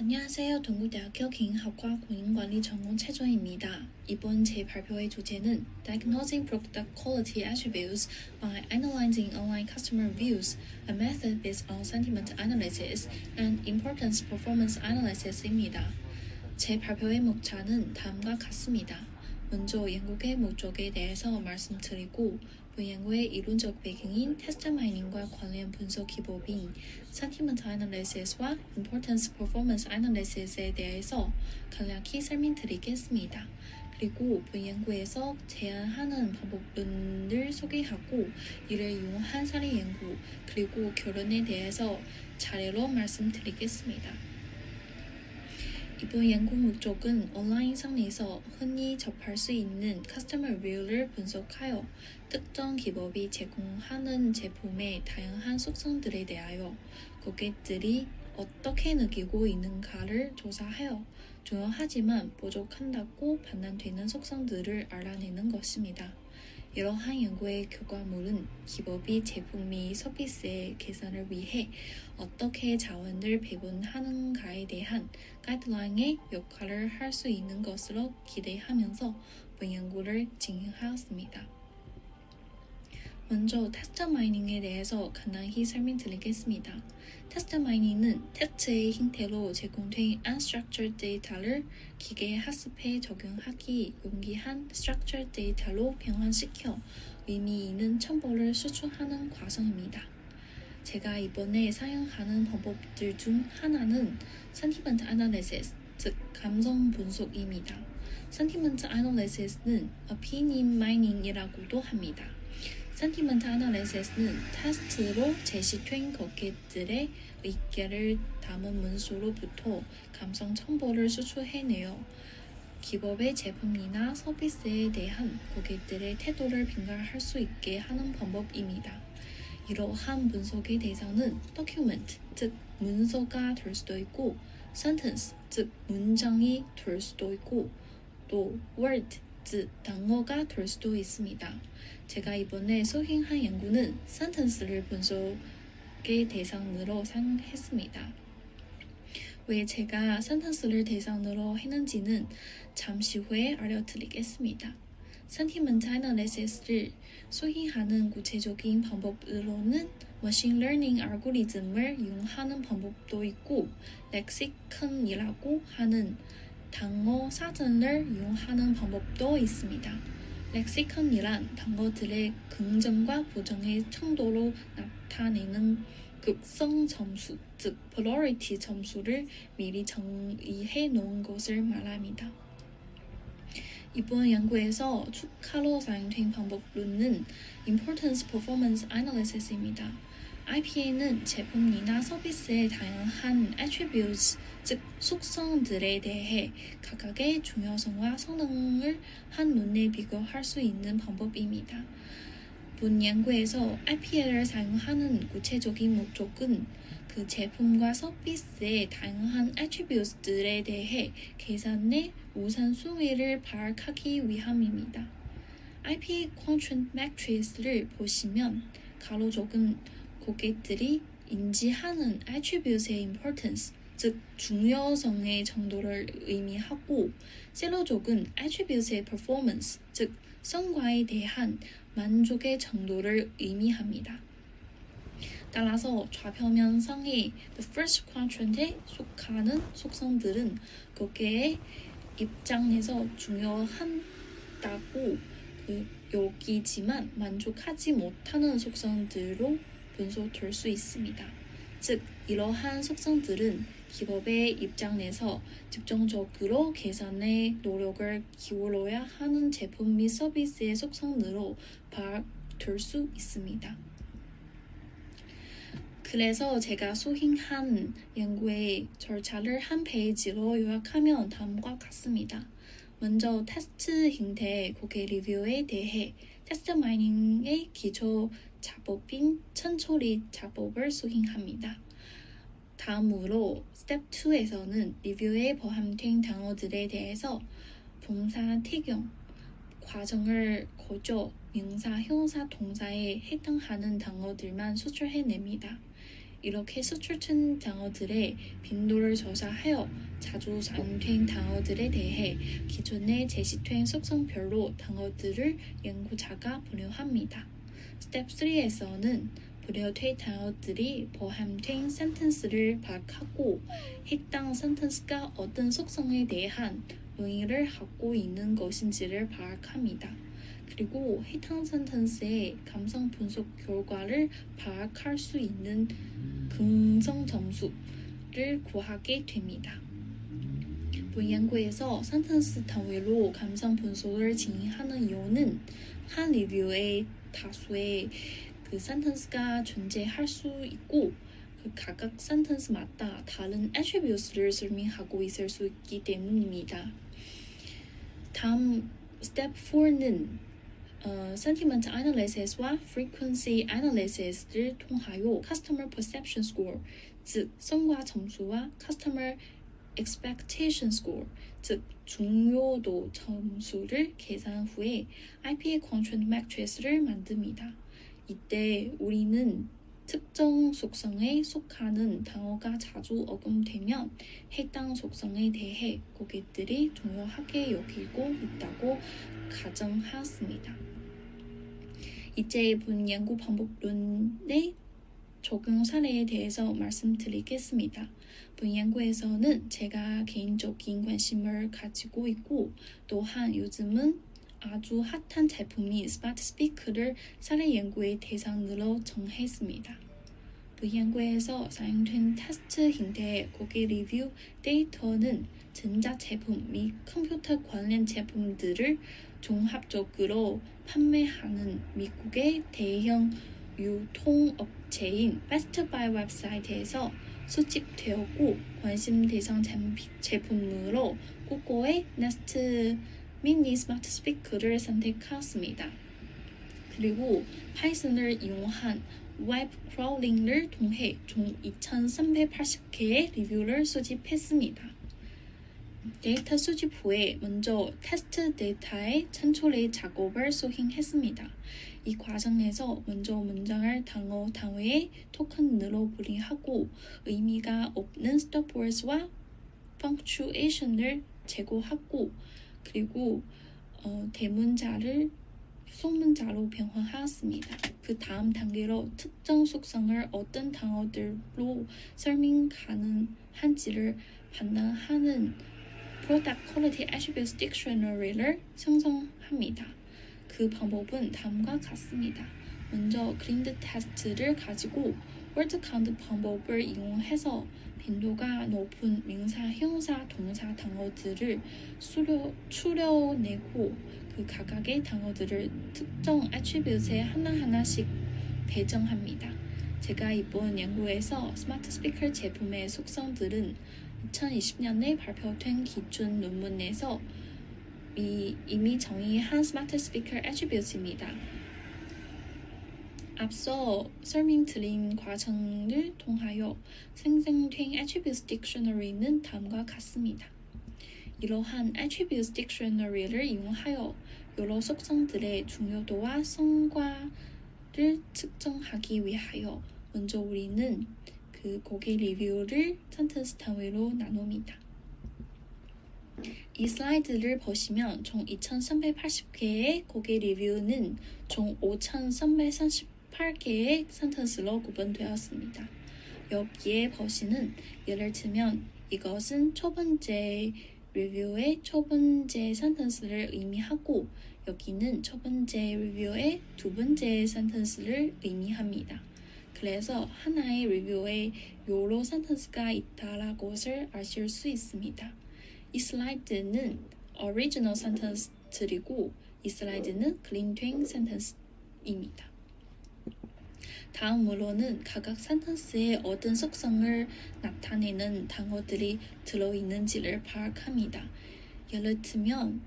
안녕하세요. 동국대학교 기능학과 공인관리 전공 최조입니다. 이번 제 발표의 주제는 Diagnosing Product Quality Attributes by Analyzing Online Customer Reviews, a method based on sentiment analysis and importance performance analysis입니다. 제 발표의 목차는 다음과 같습니다. 먼저 연구의 목적에 대해서 말씀드리고 연구의 이론적 배경인 테스트 마이닝과 관련 분석 기법인 Sentiment Analysis와 Importance Performance Analysis에 대해서 간략히 설명드리겠습니다. 그리고 본 연구에서 제안하는 방법론을 소개하고 이를 이용한 사례 연구 그리고 결론에 대해서 차례로 말씀드리겠습니다. 이번 연구 목적은 온라인 상에서 흔히 접할 수 있는 커스터머 리뷰를 분석하여 특정 기업이 제공하는 제품의 다양한 속성들에 대하여 고객들이 어떻게 느끼고 있는가를 조사하여 중요하지만 부족한다고 판단되는 속성들을 알아내는 것입니다. 이러한 연구의 결과물은 기업이 제품 및 서비스의 개선을 위해 어떻게 자원을 배분하는가에 대한 가이드라인의 역할을 할 수 있는 것으로 기대하면서 본 연구를 진행하였습니다. 먼저 테스트 마이닝에 대해서 간단히 설명드리겠습니다. 테스트 마이닝은 테스트의 형태로 제공된 unstructured 데이터를 기계 학습에 적용하기 용이한 structured 데이터로 변환시켜 의미 있는 정보를 수출하는 과정입니다. 제가 이번에 사용하는 방법들 중 하나는 Sentiment Analysis, 즉 감성 분석입니다. Sentiment Analysis는 Opinion Mining이라고도 합니다. Sentiment Analysis는 테스트로 제시된 고객들의 의견을 담은 문서로부터 감성 정보를 수출해내어 기업의 제품이나 서비스에 대한 고객들의 태도를 평가할 수 있게 하는 방법입니다. 이러한 분석의 대상은 document, 즉 문서가 될 수도 있고 sentence, 즉 문장이 될 수도 있고 또 word, 즉 단어가 될 수도 있습니다. 제가 이번에 소행한 연구는 sentence를 분석의 대상으로 사용했습니다. 왜 제가 sentence를 대상으로 했는지는 잠시 후에 알려드리겠습니다. Sentiment Analysis를 소행하는 구체적인 방법으로는 머신 러닝 알고리즘을 이용하는 방법도 있고 렉시컨이라고 하는 단어 사전을 이용하는 방법도 있습니다. 렉시컨이란 단어들의 긍정과 부정의程度로 나타내는 극성 점수, 즉 polarity 점수를 미리 정의해 놓은 것을 말합니다. 이번 연구에서 추가로 사용된 방법론은 Importance Performance Analysis입니다. IPA는 제품이나 서비스의 다양한 attributes, 즉 속성들에 대해 각각의 중요성과 성능을 한눈에 비교할 수 있는 방법입니다. 본 연구에서 IPA를 사용하는 구체적인 목적은 그 제품과 서비스의 다양한 attributes들에 대해 계산의 우선순위를 파악하기 위함입니다. IPA Quadrant Matrix를 보시면 가로적은 고객들이 인지하는 attribute의 importance, 즉 중요성의 정도를 의미하고 세로적은 attribute의 performance, 즉 성과에 대한 만족의 정도를 의미합니다. 따라서 좌표면상의 the first quadrant에 속하는 속성들은 고객의 입장에서 중요하다고 여기지만 만족하지 못하는 속성들로 분석될 수 있습니다. 즉 이러한 속성들은 기업의 입장에서 집중적으로 개선에 노력을 기울여야 하는 제품 및 서비스의 속성으로 파악될 수 있습니다. 그래서 제가 소행한 연구의 절차를 한 페이지로 요약하면 다음과 같습니다. 먼저 테스트 형태 고객 리뷰에 대해 테스트 마이닝의 기초 작업인 천처리 작업을 소행합니다. 다음으로 스텝 2에서는 리뷰에 포함된 단어들에 대해서 동사, 태경, 과정을 거쳐 명사, 형사, 동사에 해당하는 단어들만 수출해냅니다. 이렇게 수출된 단어들의 빈도를 조사하여 자주 사용된 단어들에 대해 기존에 제시된 속성별로 단어들을 연구자가 분류합니다. 스텝 3에서는 분류된 단어들이 포함된 센텐스를 파악하고 해당 센텐스가 어떤 속성에 대한 의미를 갖고 있는 것인지를 파악합니다. 그리고 해당 센텐스의 감성 분석 결과를 파악할 수 있는 긍정 점수를 구하게 됩니다. 본 연구에서 센텐스 단위로 감성 분석을 진행하는 이유는 한 리뷰에 다수의 그 센텐스가 존재할 수 있고 그 각각 센텐스마다 다른 애트리뷰트를 설명하고 있을 수 있기 때문입니다. 다음 스텝 4는 Sentiment Analysis와 Frequency Analysis를 통하여 Customer Perception Score, 즉 성과 점수와 Customer Expectation Score, 즉 중요도 점수를 계산 후에 IPA Content Matrix를 만듭니다. 이때 우리는 특정 속성에 속하는 단어가 자주 언급되면 해당 속성에 대해 고객들이 중요하게 여기고 있다고 가정하였습니다. 이제 본 연구 방법론의 적용 사례에 대해서 말씀드리겠습니다. 본 연구에서는 제가 개인적인 관심을 가지고 있고 또한 요즘은 아주 핫한 제품인 스마트 스피커를 사례 연구의 대상으로 정했습니다. 본 연구에서 사용된 테스트 형태의 고객 리뷰 데이터는 전자제품 및 컴퓨터 관련 제품들을 종합적으로 판매하는 미국의 대형 유통업체인 베스트바이 웹사이트에서 수집되었고 관심 대상 제품으로 구글의 네스트 미니 스마트 스피커를 선택하였습니다. 그리고 파이썬을 이용한 웹 크롤링을 통해 총 2,380개의 리뷰를 수집했습니다. 데이터 수집 후에 먼저 테스트 데이터의 천초래 작업을 수행했습니다. 이 과정에서 먼저 문장을 단어 단위의 토큰으로 분리하고 의미가 없는 스톱워드와 펑추에이션을 제거하고 그리고 대문자를 소문자로 변화하였습니다. 그 다음 단계로 특정 속성을 어떤 단어들로 설명 가능한지를 판단하는 Product Quality Attributes Dictionary를 생성합니다. 그 방법은 다음과 같습니다. 먼저 그린드 테스트를 가지고 월드 카운트 방법을 이용해서 빈도가 높은 명사, 형사, 동사 단어들을 추려내고 그 각각의 단어들을 특정 애트리뷰트에 하나하나씩 배정합니다. 제가 이번 연구에서 스마트 스피커 제품의 속성들은 2020년에 발표된 기준 논문에서 이미 정의한 스마트 스피커 애트리뷰트입니다. 앞서 설명드린 과정을 통하여 생성된 Attributes Dictionary는 다음과 같습니다. 이러한 Attributes Dictionary를 이용하여 여러 속성들의 중요도와 성과를 측정하기 위하여 먼저 우리는 그 고객 리뷰를 센텐스 단위로 나눕니다. 이 슬라이드를 보시면 총 2,380개의 고객 리뷰는 총 5,338개의 센텐스로 구분되었습니다. 여기에 보시는 예를 들면 이것은 첫 번째 리뷰의 첫 번째 센텐스를 의미하고 여기는 첫 번째 리뷰의 두 번째 센텐스를 의미합니다. 그래서 하나의 리뷰에 여러 센텐스가 있다라는 것을 아실 수 있습니다. 이 슬라이드는 original sentence들이고 이 슬라이드는 clean sentence입니다. 다음으로는 각각 센텐스에 어떤 속성을 나타내는 단어들이 들어있는지를 파악합니다. 예를 들면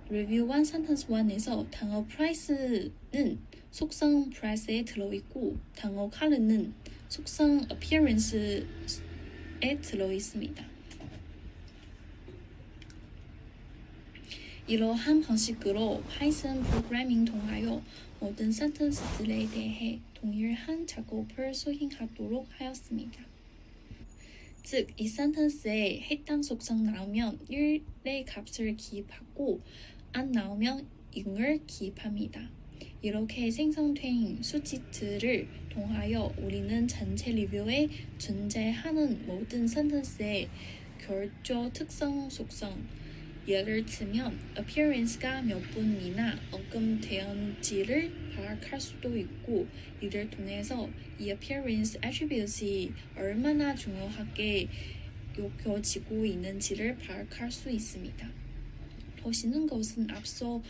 Review 1 Sentence 1에서 단어 price는 속성 price에 들어있고 단어 color는 속성 appearance에 들어있습니다. 이러한 방식으로 파이썬 프로그래밍 통하여 모든 센텐스들에 대해 동일한 작업을 수행하도록 하였습니다. 즉, 이 센텐스에 해당 속성 나오면 1의 값을 기입하고 안 나오면 0을 기입합니다. 이렇게 생성된 수치들을 통하여 우리는 전체 리뷰에 존재하는 모든 센텐스의 결조 특성 속성, 예를 들면 appearance가 몇 분이나 언급되었는지를 파악할 수도 있고, 이를 통해서 이 appearance attribute이 얼마나 중요하게 여겨지고 있는지를 파악할 수 있습니다. 보시는 것은 앞서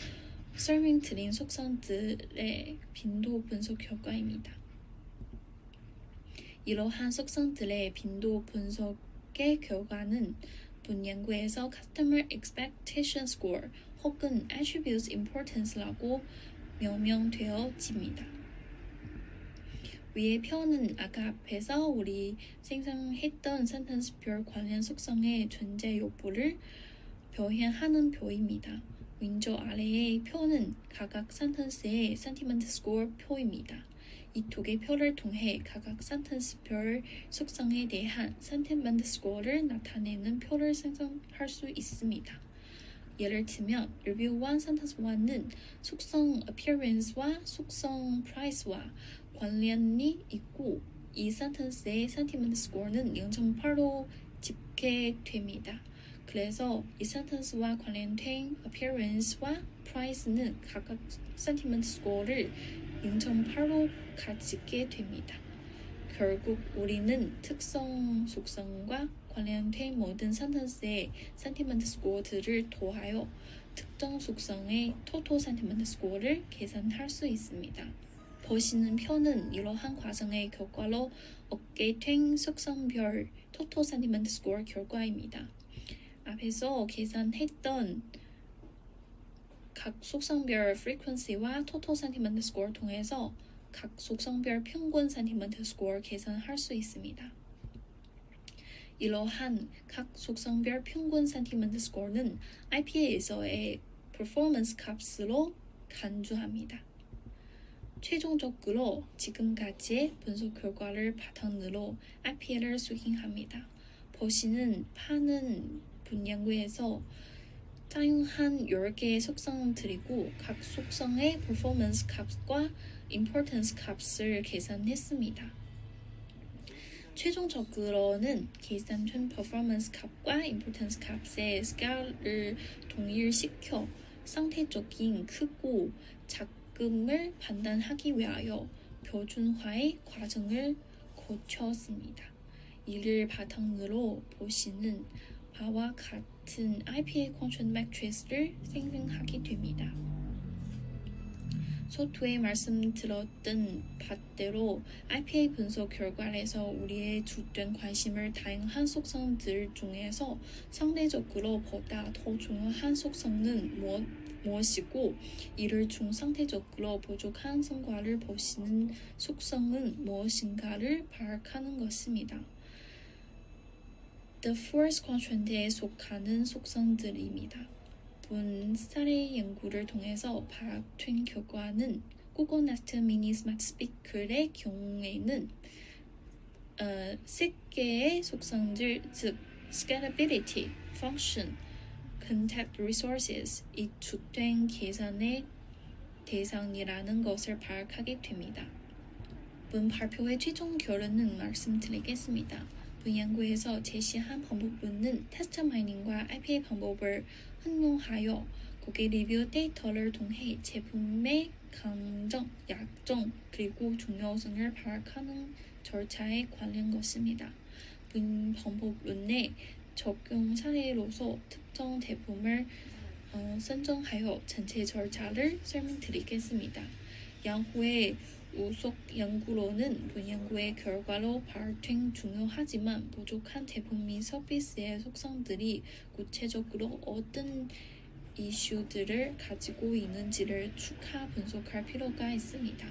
설명드린 속성들의 빈도 분석 결과입니다. 이러한 속성들의 빈도 분석의 결과는 본 연구에서 Customer Expectation Score 혹은 Attribute Importance라고 명명되어집니다. 위의 표는 아까 앞에서 우리 생성했던 센텐스별 관련 속성의 존재 여부를 표현하는 표입니다. 왼쪽 아래의 표는 각각 센텐스의 센티먼트 스코어 표입니다. 이 두 개 표를 통해 각각 센텐스별 속성에 대한 센티먼트 스코어를 나타내는 표를 생성할 수 있습니다. 예를 들면 Review 1 Sentence 1은 속성 appearance와 속성 price와 관련이 있고, 이 센텐스의 센티먼트 스코어는 0.8로 집계됩니다. 그래서 이 센텐스와 관련된 appearance와 price는 각각 센티먼트 스코어를 0.8로 가지게 됩니다. 결국 우리는 특성 속성과 관련된 모든 센텐스의 센티먼트 스코어들을 더하여 특정 속성의 토탈 센티먼트 스코어를 계산할 수 있습니다. 보시는 표는 이러한 과정의 결과로 얻게 된 속성별 토탈 센티먼트 스코어 결과입니다. 앞에서 계산했던 각 속성별 frequency와 total sentiment score 통해서 각 속성별 평균 sentiment score 계산할 수 있습니다. 이러한 각 속성별 평균 sentiment score는 IPA에서의 performance 값으로 간주합니다. 최종적으로 지금까지의 분석 결과를 바탕으로 IPA를 수행합니다. 보시는 판은 본 연구에서 사용한 10개의 속성들이고 각 속성의 performance 값과 importance 값을 계산했습니다. 최종적으로는 계산된 performance 값과 importance 값의 스케일을 동일시켜 상대적인 크고 작음을 판단하기 위하여 표준화의 과정을 거쳤습니다. 이를 바탕으로 보시는 바와 같은 IPA 컨트롤 매트리스를 생성하게 됩니다. 서두에 말씀드렸던 바대로 IPA 분석 결과에서 우리의 주된 관심을 다양한 속성들 중에서 상대적으로 보다 더 중요한 속성은 무엇이고, 이를 중 상대적으로 부족한 성과를 보시는 속성은 무엇인가를 파악하는 것입니다. The Force Quadrant에 속하는 속성들입니다. 본 사례 연구를 통해서 파악된 결과는 Google Nest Mini Smart Speaker의 경우에는 3개의 속성들, 즉 Scalability, Function, Contact Resources 이 주된 계산의 대상이라는 것을 파악하게 됩니다. 본 발표의 최종 결론은 말씀드리겠습니다. 본 연구에서 제시한 방법론은 테스트 마이닝과 IPA 방법을 응용하여 고객 리뷰 데이터를 통해 제품의 강점, 약점, 그리고 중요성을 파악하는 절차에 관련 것입니다. 본 방법론의 적용 사례로서 특정 제품을 선정하여 전체 절차를 설명드리겠습니다. 양호의 우속 연구로는 본 연구의 결과로 발생 중요하지만 부족한 제품 및 서비스의 속성들이 구체적으로 어떤 이슈들을 가지고 있는지를 추가 분석할 필요가 있습니다.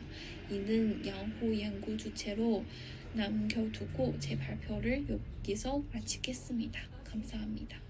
이는 양호 연구 주체로 남겨두고 제 발표를 여기서 마치겠습니다. 감사합니다.